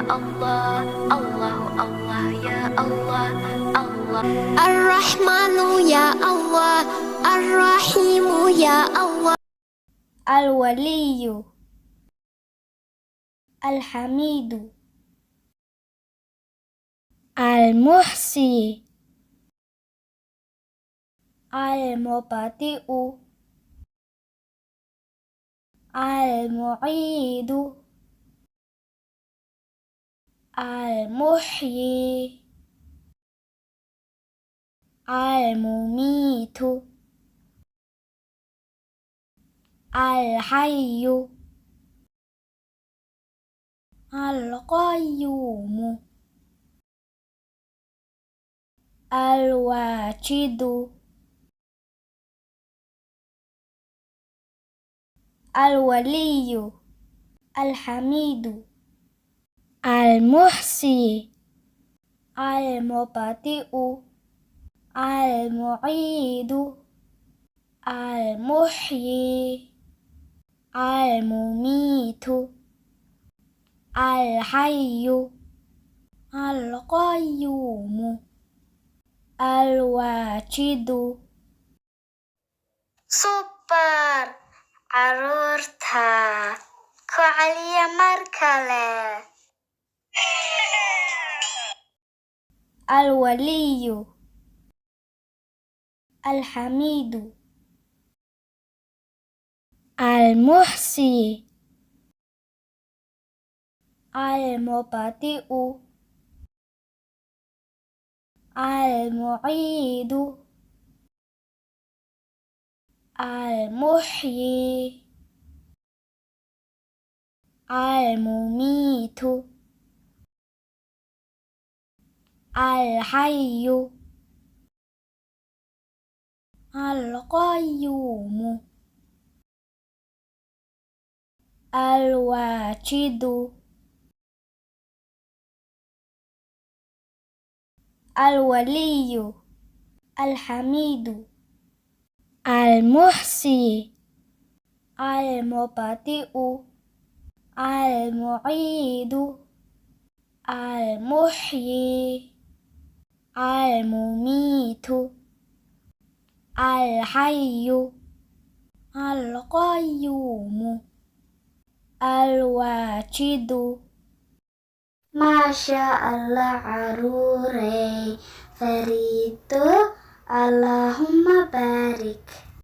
Allah, Allahu Allah ya Allah, Allah. Ar-Rahmanu ya Allah, Ar-Rahimu ya Allah. Al-Waliyu, Al-Hamidu, Al-Muhsi, Al-Mubadi'u, Al-Mu'idu, Al-Muhyi, Al-Mumitu, Al-Hayyu, Al-Qayyumu, Al-Wajidu, Al-Waliyu, Al-Hamidu, Al-Muhsi, Al-Mubadi'u, Al-Mu'idu, Al-Muhyi, Al-Mumitu, Al-Hayyu, Al-Qayyumu, Al-Wajidu. Super! Arurta! Ko'aliya mar kale! Al-Waliyu, Al-Hamidu, Al-Muhsi, Al-Mubadi'u, Al-Mu'idu, Al-Muhyi, Al-Mumitu, Al-Hayyu, Al-Qayyumu, Al-Wajidu, Al-Waliyu, Al-Hamidu, Al-Muhsi, Al-Mubadi'u, Al-Mu'idu, Al-Muhyi, Al-Mumitu, Al-Hayyu, Al-Qayyumu, Al-Wajidu. Masya Allah arure, Feritu, Allahumma barik.